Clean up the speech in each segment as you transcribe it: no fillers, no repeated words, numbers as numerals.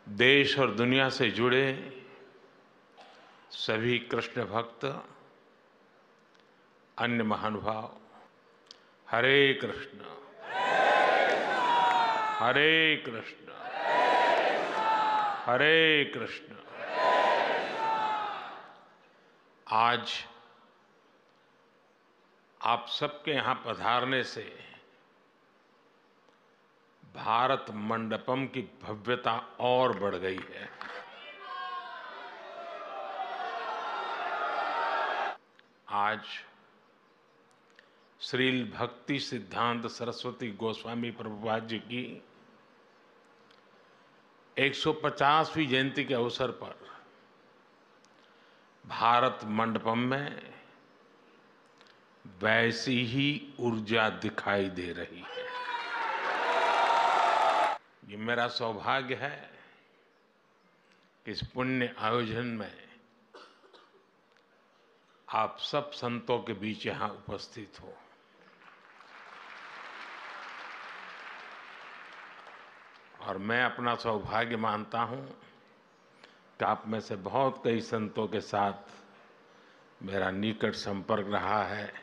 देश और दुनिया से जुड़े सभी कृष्ण भक्त, अन्य महानुभाव, हरे कृष्ण हरे कृष्ण हरे कृष्ण। आज आप सबके यहाँ पधारने से भारत मंडपम की भव्यता और बढ़ गई है। आज श्रील भक्ति सिद्धांत सरस्वती गोस्वामी प्रभुपाद जी की 150वीं जयंती के अवसर पर भारत मंडपम में वैसी ही ऊर्जा दिखाई दे रही है। ये मेरा सौभाग्य है कि इस पुण्य आयोजन में आप सब संतों के बीच यहां उपस्थित हो। और मैं अपना सौभाग्य मानता हूं कि आप में से बहुत कई संतों के साथ मेरा निकट संपर्क रहा है।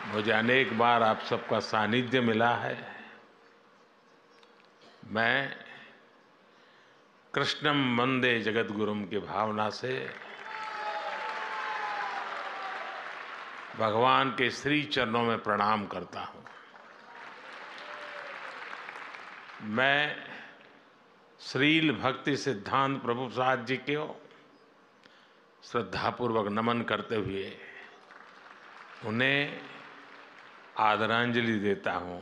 मुझे अनेक बार आप सबका सानिध्य मिला है। मैं कृष्णम वंदे जगद्गुरुम की भावना से भगवान के श्री चरणों में प्रणाम करता हूं। मैं श्रील भक्ति सिद्धांत प्रभुपाद जी को श्रद्धापूर्वक नमन करते हुए उन्हें आदरांजलि देता हूं,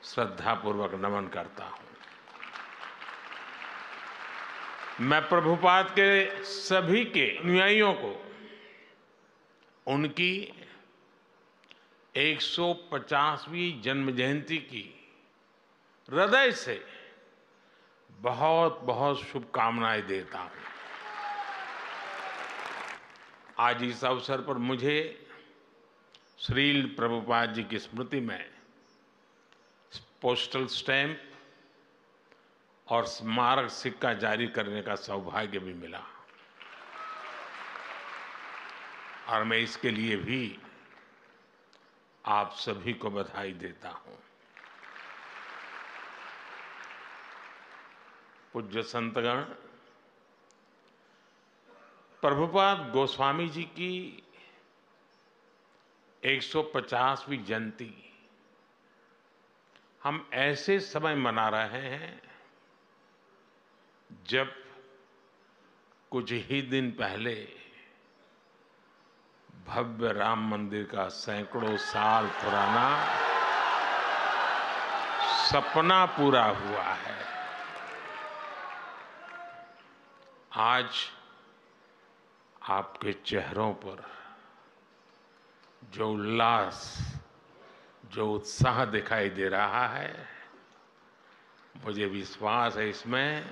श्रद्धापूर्वक नमन करता हूं। मैं प्रभुपाद के सभी के अनुयायियों को उनकी 150वीं जन्म जयंती की हृदय से बहुत बहुत शुभकामनाएं देता हूं। आज इस अवसर पर मुझे श्रील प्रभुपाद जी की स्मृति में पोस्टल स्टैंप और स्मारक सिक्का जारी करने का सौभाग्य भी मिला और मैं इसके लिए भी आप सभी को बधाई देता हूं। पूज्य संतगण, प्रभुपाद गोस्वामी जी की 150वीं जयंती हम ऐसे समय मना रहे हैं जब कुछ ही दिन पहले भव्य राम मंदिर का सैकड़ों साल पुराना सपना पूरा हुआ है। आज आपके चेहरों पर जो उल्लास, जो उत्साह दिखाई दे रहा है, मुझे विश्वास है इसमें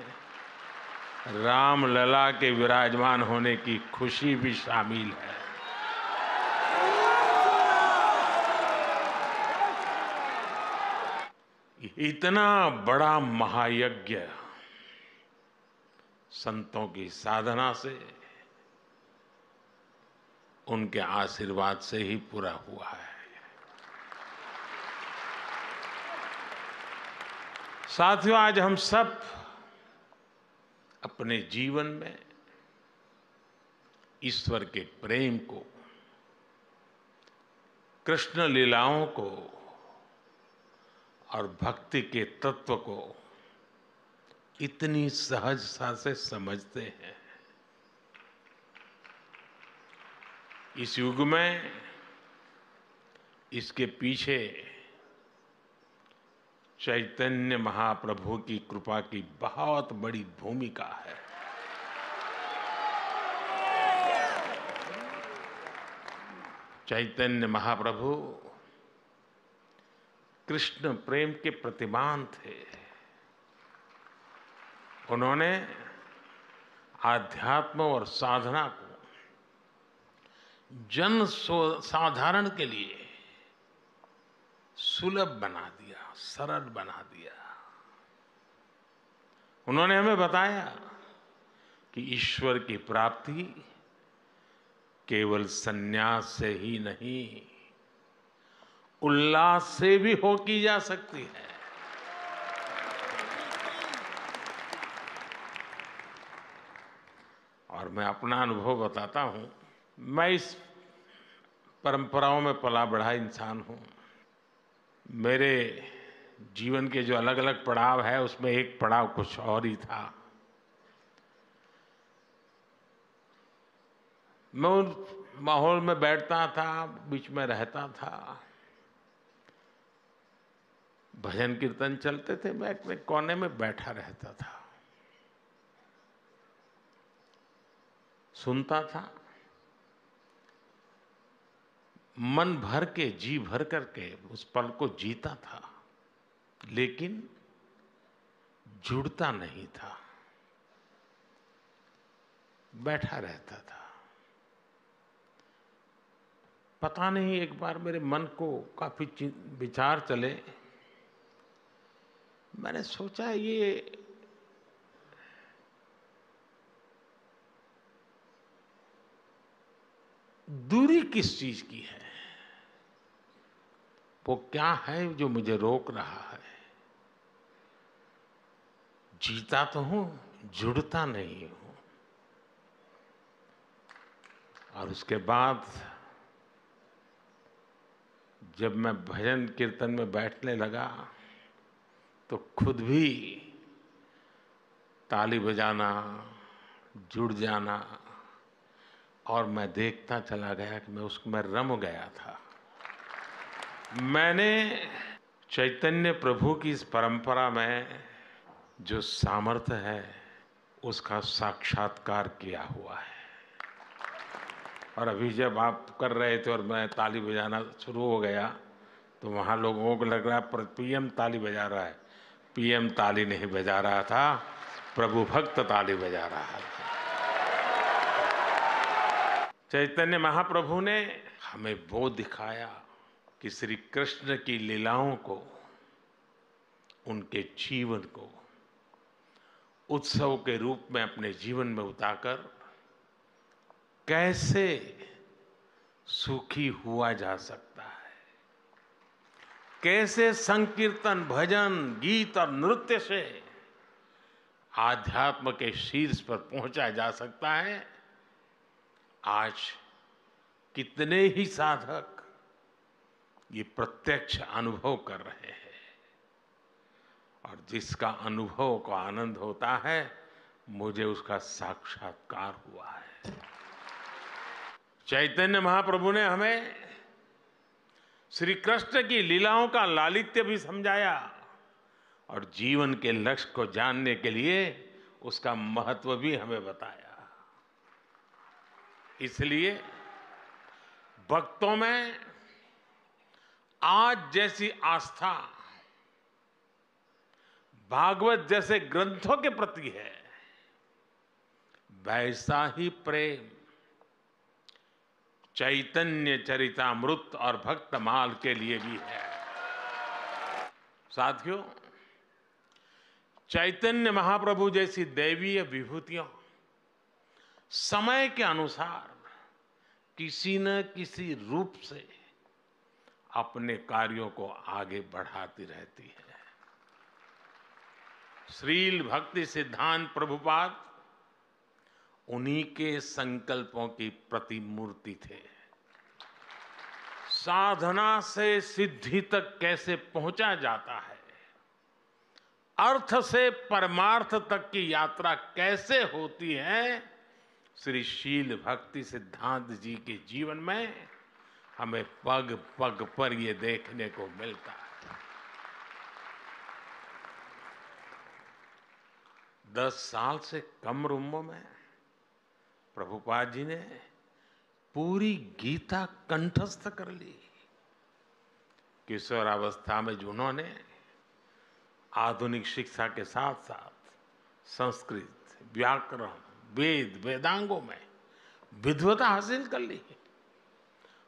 रामलला के विराजमान होने की खुशी भी शामिल है। इतना बड़ा महायज्ञ संतों की साधना से, उनके आशीर्वाद से ही पूरा हुआ है। साथियों, आज हम सब अपने जीवन में ईश्वर के प्रेम को, कृष्ण लीलाओं को और भक्ति के तत्व को इतनी सहजता से समझते हैं। इस युग में इसके पीछे चैतन्य महाप्रभु की कृपा की बहुत बड़ी भूमिका है। चैतन्य महाप्रभु कृष्ण प्रेम के प्रतिमान थे। उन्होंने आध्यात्म और साधना को जन साधारण के लिए सुलभ बना दिया, सरल बना दिया। उन्होंने हमें बताया कि ईश्वर की प्राप्ति केवल संन्यास से ही नहीं, उल्लास से भी हो की जा सकती है। और मैं अपना अनुभव बताता हूं। मैं इस परंपराओं में पला बढ़ा इंसान हूं। मेरे जीवन के जो अलग अलग पड़ाव है, उसमें एक पड़ाव कुछ और ही था। मैं उस माहौल में बैठता था, बीच में रहता था, भजन कीर्तन चलते थे, मैं अपने कोने में बैठा रहता था, सुनता था, मन भर के, जी भर करके उस पल को जीता था, लेकिन जुड़ता नहीं था, बैठा रहता था। पता नहीं, एक बार मेरे मन को काफी विचार चले। मैंने सोचा, ये दूरी किस चीज की है? वो क्या है जो मुझे रोक रहा है? जीता तो हूं, जुड़ता नहीं हूं। और उसके बाद जब मैं भजन कीर्तन में बैठने लगा तो खुद भी ताली बजाना, जुड़ जाना, और मैं देखता चला गया कि मैं उसमें रम गया था। मैंने चैतन्य प्रभु की इस परंपरा में जो सामर्थ्य है, उसका साक्षात्कार किया हुआ है। और अभी जब आप कर रहे थे और मैं ताली बजाना शुरू हो गया, तो वहाँ लोगों को लग रहा है पीएम ताली बजा रहा है। पीएम ताली नहीं बजा रहा था, प्रभु भक्त ताली बजा रहा था। चैतन्य महाप्रभु ने हमें वो दिखाया कि श्री कृष्ण की लीलाओं को, उनके जीवन को उत्सव के रूप में अपने जीवन में उतारकर कैसे सुखी हुआ जा सकता है, कैसे संकीर्तन, भजन, गीत और नृत्य से आध्यात्म के शीर्ष पर पहुंचा जा सकता है। आज कितने ही साधक ये प्रत्यक्ष अनुभव कर रहे हैं, और जिसका अनुभव को आनंद होता है, मुझे उसका साक्षात्कार हुआ है। चैतन्य महाप्रभु ने हमें श्री कृष्ण की लीलाओं का लालित्य भी समझाया, और जीवन के लक्ष्य को जानने के लिए उसका महत्व भी हमें बताया। इसलिए भक्तों में आज जैसी आस्था भागवत जैसे ग्रंथों के प्रति है, वैसा ही प्रेम चैतन्य चरितामृत और भक्तमाल के लिए भी है। साथियों, चैतन्य महाप्रभु जैसी दैवीय विभूतियां समय के अनुसार किसी न किसी रूप से अपने कार्यों को आगे बढ़ाती रहती है। श्रील भक्ति सिद्धांत प्रभुपाद उन्हीं के संकल्पों की प्रतिमूर्ति थे। साधना से सिद्धि तक कैसे पहुंचा जाता है, अर्थ से परमार्थ तक की यात्रा कैसे होती है, श्री शील भक्ति सिद्धांत जी के जीवन में हमें पग पग पर ये देखने को मिलता है। 10 साल से कम उम्र में प्रभुपाद जी ने पूरी गीता कंठस्थ कर ली। किशोरावस्था में जिन्होंने आधुनिक शिक्षा के साथ साथ संस्कृत, व्याकरण, वेद, वेदांगों में विद्वता हासिल कर ली।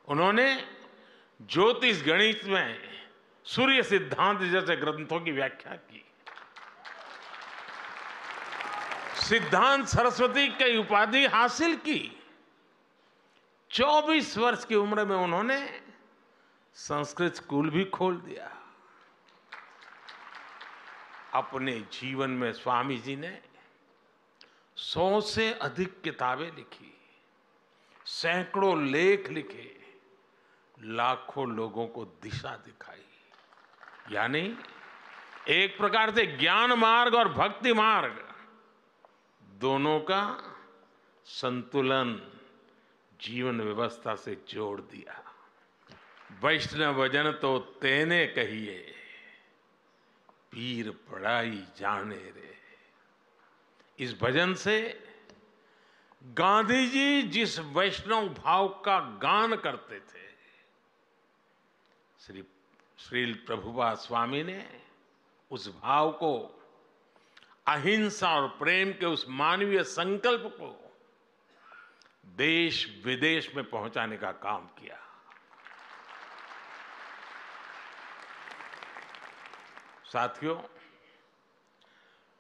उन्होंने ज्योतिष गणित में सूर्य सिद्धांत जैसे ग्रंथों की व्याख्या की। सिद्धांत सरस्वती की उपाधि हासिल की। 24 वर्ष की उम्र में उन्होंने संस्कृत स्कूल भी खोल दिया। अपने जीवन में स्वामी जी ने 100 से अधिक किताबें लिखी, सैकड़ों लेख लिखे, लाखों लोगों को दिशा दिखाई। यानी एक प्रकार से ज्ञान मार्ग और भक्ति मार्ग दोनों का संतुलन जीवन व्यवस्था से जोड़ दिया। वैष्णव जन तो तेने कहिए, पीर पढ़ाई जाने रे। इस भजन से गांधी जी जिस वैष्णव भाव का गान करते थे, श्री प्रभुपाद स्वामी ने उस भाव को, अहिंसा और प्रेम के उस मानवीय संकल्प को देश विदेश में पहुंचाने का काम किया। साथियों,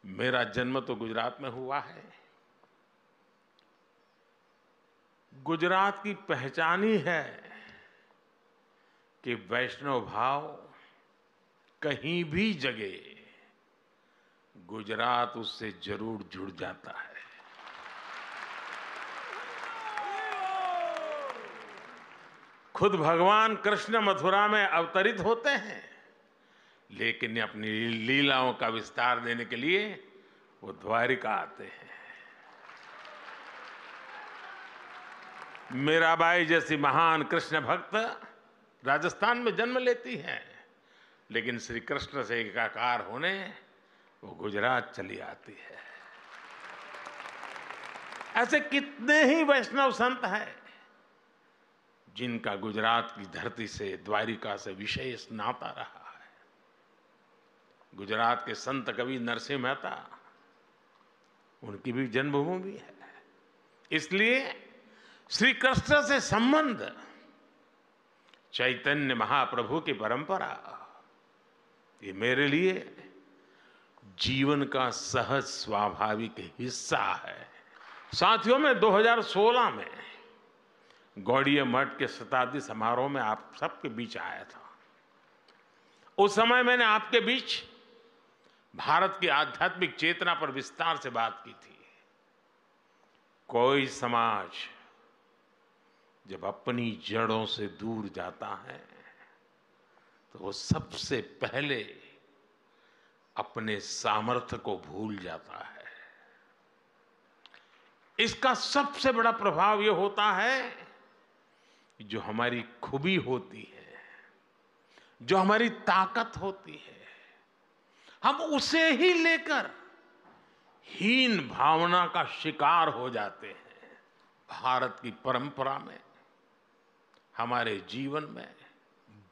मेरा जन्म तो गुजरात में हुआ है। गुजरात की पहचान ही है कि वैष्णव भाव कहीं भी जगे, गुजरात उससे जरूर जुड़ जाता है। खुद भगवान कृष्ण मथुरा में अवतरित होते हैं, लेकिन अपनी लीलाओं का विस्तार देने के लिए वो द्वारिका आते हैं। मीराबाई जैसी महान कृष्ण भक्त राजस्थान में जन्म लेती हैं, लेकिन श्री कृष्ण से एकाकार होने वो गुजरात चली आती है। ऐसे कितने ही वैष्णव संत हैं जिनका गुजरात की धरती से, द्वारिका से विशेष नाता रहा है। गुजरात के संत कवि नरसिंह मेहता, उनकी भी जन्मभूमि है। इसलिए श्री कृष्ण से संबंध, चैतन्य महाप्रभु की परंपरा, ये मेरे लिए जीवन का सहज स्वाभाविक हिस्सा है। साथियों, में 2016 में गौड़ीय मठ के शताब्दी समारोह में आप सबके बीच आया था। उस समय मैंने आपके बीच भारत की आध्यात्मिक चेतना पर विस्तार से बात की थी। कोई समाज जब अपनी जड़ों से दूर जाता है तो वो सबसे पहले अपने सामर्थ्य को भूल जाता है। इसका सबसे बड़ा प्रभाव ये होता है कि जो हमारी खूबी होती है, जो हमारी ताकत होती है, हम उसे ही लेकर हीन भावना का शिकार हो जाते हैं। भारत की परंपरा में, हमारे जीवन में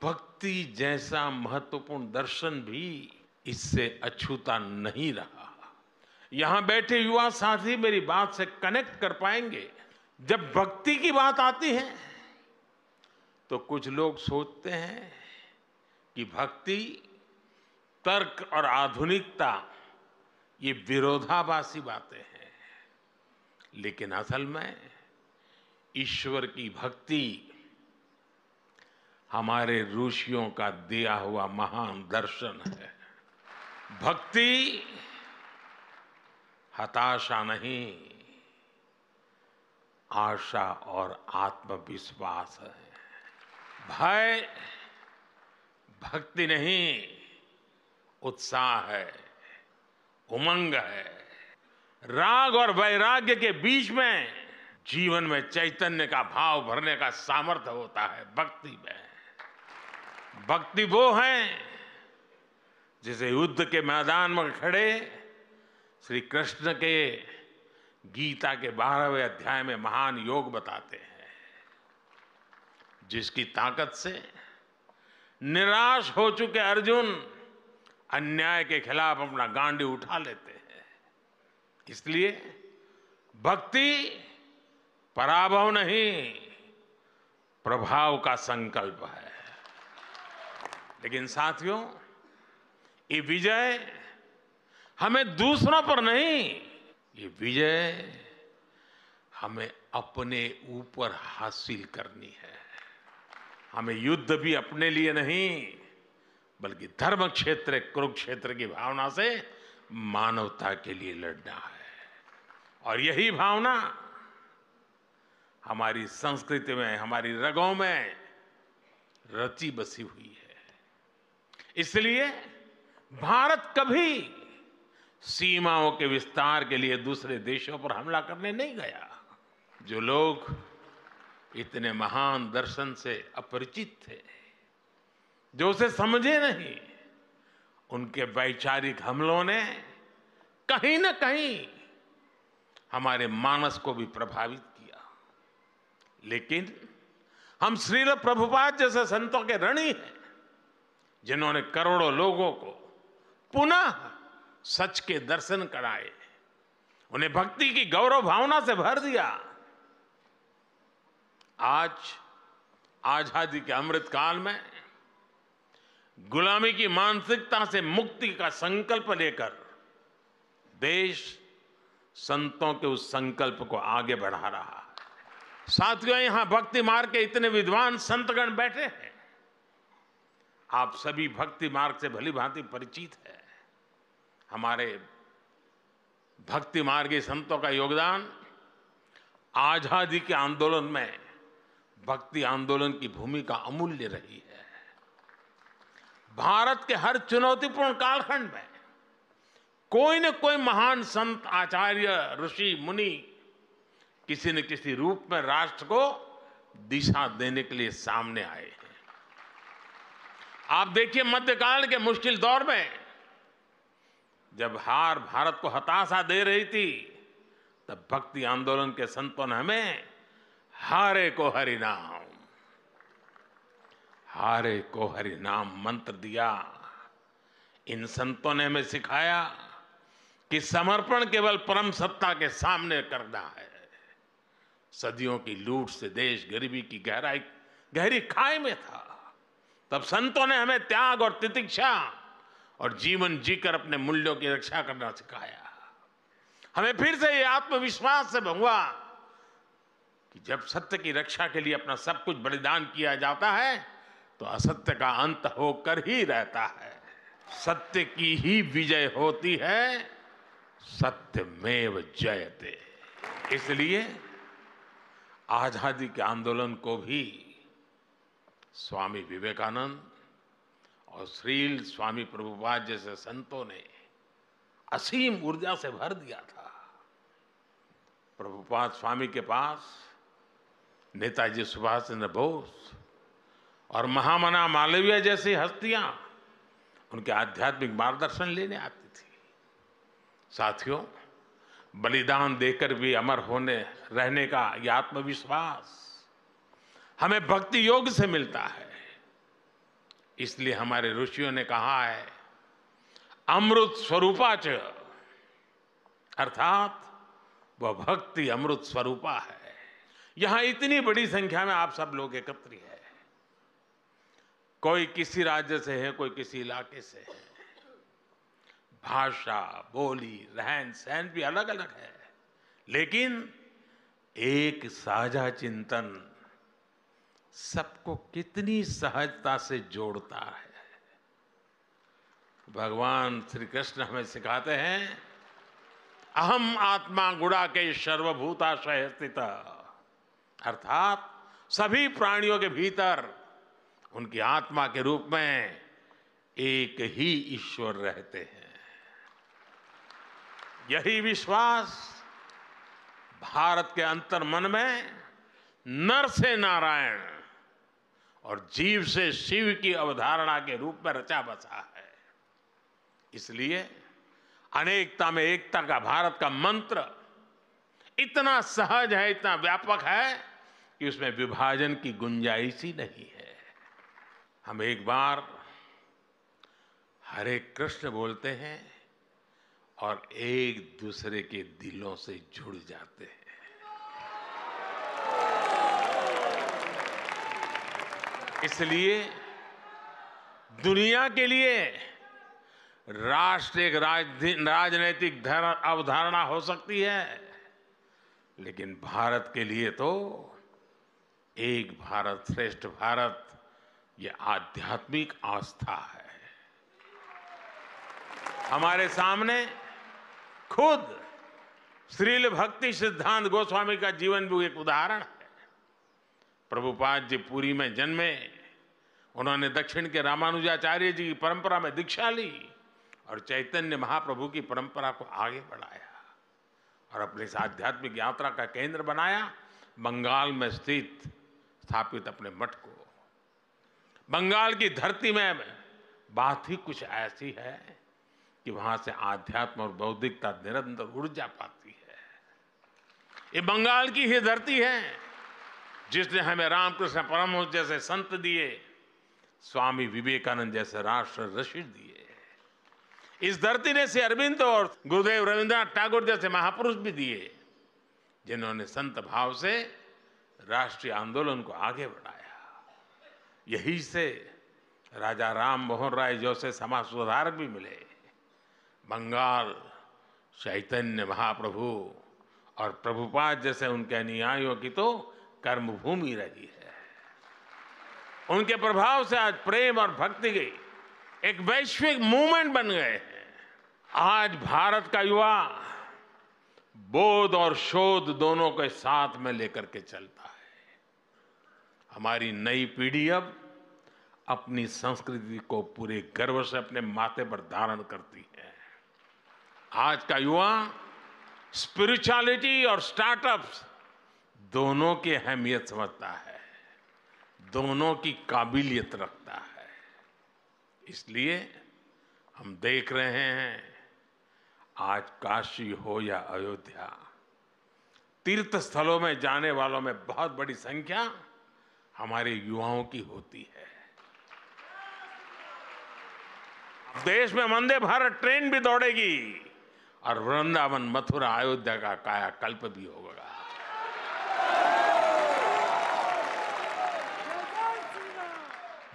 भक्ति जैसा महत्वपूर्ण दर्शन भी इससे अछूता नहीं रहा। यहां बैठे युवा साथी मेरी बात से कनेक्ट कर पाएंगे। जब भक्ति की बात आती है तो कुछ लोग सोचते हैं कि भक्ति, तर्क और आधुनिकता ये विरोधाभासी बातें हैं, लेकिन असल में ईश्वर की भक्ति हमारे ऋषियों का दिया हुआ महान दर्शन है। भक्ति हताशा नहीं, आशा और आत्मविश्वास है। भय भक्ति नहीं, उत्साह है, उमंग है। राग और वैराग्य के बीच में जीवन में चैतन्य का भाव भरने का सामर्थ्य होता है भक्ति में। भक्ति वो है जिसे युद्ध के मैदान में खड़े श्री कृष्ण के गीता के 12वें अध्याय में महान योग बताते हैं, जिसकी ताकत से निराश हो चुके अर्जुन अन्याय के खिलाफ अपना गांडी उठा लेते हैं। इसलिए भक्ति पराभव नहीं, प्रभाव का संकल्प है। लेकिन साथियों, ये विजय हमें दूसरों पर नहीं, ये विजय हमें अपने ऊपर हासिल करनी है। हमें युद्ध भी अपने लिए नहीं, बल्कि धर्म क्षेत्र कुरुक्षेत्र की भावना से मानवता के लिए लड़ना है। और यही भावना हमारी संस्कृति में, हमारी रगों में रची बसी हुई है। इसलिए भारत कभी सीमाओं के विस्तार के लिए दूसरे देशों पर हमला करने नहीं गया। जो लोग इतने महान दर्शन से अपरिचित थे, जो उसे समझे नहीं, उनके वैचारिक हमलों ने कहीं न कहीं हमारे मानस को भी प्रभावित किया। लेकिन हम श्रील प्रभुपाद जैसे संतों के ऋणी हैं, जिन्होंने करोड़ों लोगों को पुनः सच के दर्शन कराए, उन्हें भक्ति की गौरव भावना से भर दिया। आज आजादी के अमृत काल में गुलामी की मानसिकता से मुक्ति का संकल्प लेकर देश संतों के उस संकल्प को आगे बढ़ा रहा है। साथियों, यहां भक्ति मार्ग के इतने विद्वान संतगण बैठे हैं। आप सभी भक्ति मार्ग से भली भांति परिचित है। हमारे भक्ति मार्गी संतों का योगदान आजादी के आंदोलन में भक्ति आंदोलन की भूमिका अमूल्य रही है। भारत के हर चुनौतीपूर्ण कालखंड में कोई न कोई महान संत, आचार्य, ऋषि, मुनि किसी न किसी रूप में राष्ट्र को दिशा देने के लिए सामने आए हैं। आप देखिए, मध्यकाल के मुश्किल दौर में जब हार भारत को हताशा दे रही थी, तब भक्ति आंदोलन के संतों ने हमें हारे को हरि नाम, हारे को हरि नाम मंत्र दिया। इन संतों ने हमें सिखाया कि समर्पण केवल परम सत्ता के सामने करना है। सदियों की लूट से देश गरीबी की गहरी खाई में था। तब संतों ने हमें त्याग और तितिक्षा और जीवन जीकर अपने मूल्यों की रक्षा करना सिखाया। हमें फिर से ये आत्मविश्वास से हुआ कि जब सत्य की रक्षा के लिए अपना सब कुछ बलिदान किया जाता है, तो असत्य का अंत होकर ही रहता है। सत्य की ही विजय होती है, सत्यमेव जयते। इसलिए आजादी के आंदोलन को भी स्वामी विवेकानंद और श्रील स्वामी प्रभुपाद जैसे संतों ने असीम ऊर्जा से भर दिया था। प्रभुपाद स्वामी के पास नेताजी सुभाष चंद्र बोस और महामना मालवीय जैसी हस्तियां उनके आध्यात्मिक मार्गदर्शन लेने आती थी। साथियों, बलिदान देकर भी अमर होने रहने का यह आत्मविश्वास हमें भक्ति योग से मिलता है। इसलिए हमारे ऋषियों ने कहा है, अमृत स्वरूपाच, अर्थात वह भक्ति अमृत स्वरूपा है। यहां इतनी बड़ी संख्या में आप सब लोग एकत्र हैं। कोई किसी राज्य से है, कोई किसी इलाके से है। भाषा, बोली, रहन सहन भी अलग अलग है, लेकिन एक साझा चिंतन सबको कितनी सहजता से जोड़ता है। भगवान श्री कृष्ण हमें सिखाते हैं, अहम आत्मा गुणाकेश सर्वभूताशय स्थित, अर्थात सभी प्राणियों के भीतर उनकी आत्मा के रूप में एक ही ईश्वर रहते हैं। यही विश्वास भारत के अंतर्मन में नर से नारायण और जीव से शिव की अवधारणा के रूप में रचा बसा है। इसलिए अनेकता में एकता का भारत का मंत्र इतना सहज है, इतना व्यापक है कि उसमें विभाजन की गुंजाइश ही नहीं है। हम एक बार हरे कृष्ण बोलते हैं और एक दूसरे के दिलों से जुड़ जाते हैं। इसलिए दुनिया के लिए राष्ट्र एक राजनीतिक अवधारणा हो सकती है, लेकिन भारत के लिए तो एक भारत श्रेष्ठ भारत ये आध्यात्मिक आस्था है। हमारे सामने खुद श्रील भक्ति सिद्धांत गोस्वामी का जीवन भी एक उदाहरण है। प्रभुपाद जी पुरी में जन्मे, उन्होंने दक्षिण के रामानुजाचार्य जी की परंपरा में दीक्षा ली और चैतन्य महाप्रभु की परंपरा को आगे बढ़ाया और अपनी इस आध्यात्मिक यात्रा का केंद्र बनाया बंगाल में स्थापित अपने मठ को। बंगाल की धरती में बात ही कुछ ऐसी है कि वहां से आध्यात्म और बौद्धिकता निरंतर ऊर्जा पाती है। ये बंगाल की ही धरती है जिसने हमें रामकृष्ण परमहंस जैसे संत दिए, स्वामी विवेकानंद जैसे राष्ट्र ऋषि दिए। इस धरती ने श्री अरविंद और गुरुदेव रविंद्रनाथ टैगोर जैसे महापुरुष भी दिए, जिन्होंने संत भाव से राष्ट्रीय आंदोलन को आगे बढ़ाया। यही से राजा राम मोहन राय जैसे समाज सुधारक भी मिले। बंगाल चैतन्य महाप्रभु और प्रभुपाद जैसे उनके अनुयायियों की तो कर्मभूमि रही है। उनके प्रभाव से आज प्रेम और भक्ति की एक वैश्विक मूवमेंट बन गए हैं। आज भारत का युवा बोध और शोध दोनों के साथ में लेकर के चलता है। हमारी नई पीढ़ी अब अपनी संस्कृति को पूरे गर्व से अपने माथे पर धारण करती है। आज का युवा स्पिरिचुअलिटी और स्टार्टअप्स दोनों की अहमियत समझता है, दोनों की काबिलियत रखता है। इसलिए हम देख रहे हैं आज काशी हो या अयोध्या, तीर्थ स्थलों में जाने वालों में बहुत बड़ी संख्या हमारे युवाओं की होती है। देश में वंदे भारत ट्रेन भी दौड़ेगी और वृंदावन मथुरा अयोध्या का कायाकल्प भी होगा।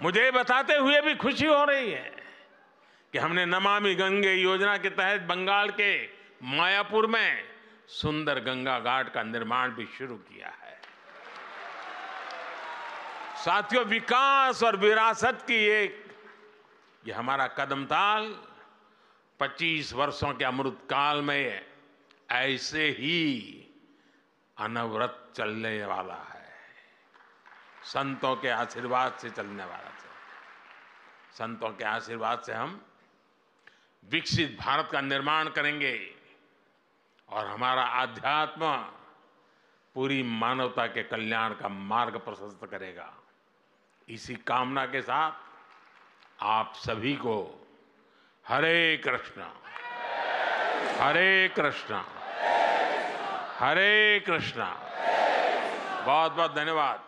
मुझे बताते हुए भी खुशी हो रही है कि हमने नमामि गंगे योजना के तहत बंगाल के मायापुर में सुंदर गंगा घाट का निर्माण भी शुरू किया है। साथियों, विकास और विरासत की ये हमारा कदमताल 25 वर्षों के अमृत काल में ऐसे ही अनवरत चलने वाला है। संतों के आशीर्वाद से चलने वाला है। संतों के आशीर्वाद से हम विकसित भारत का निर्माण करेंगे और हमारा आध्यात्म पूरी मानवता के कल्याण का मार्ग प्रशस्त करेगा। इसी कामना के साथ आप सभी को हरे कृष्णा हरे कृष्णा हरे कृष्णा। बहुत बहुत धन्यवाद।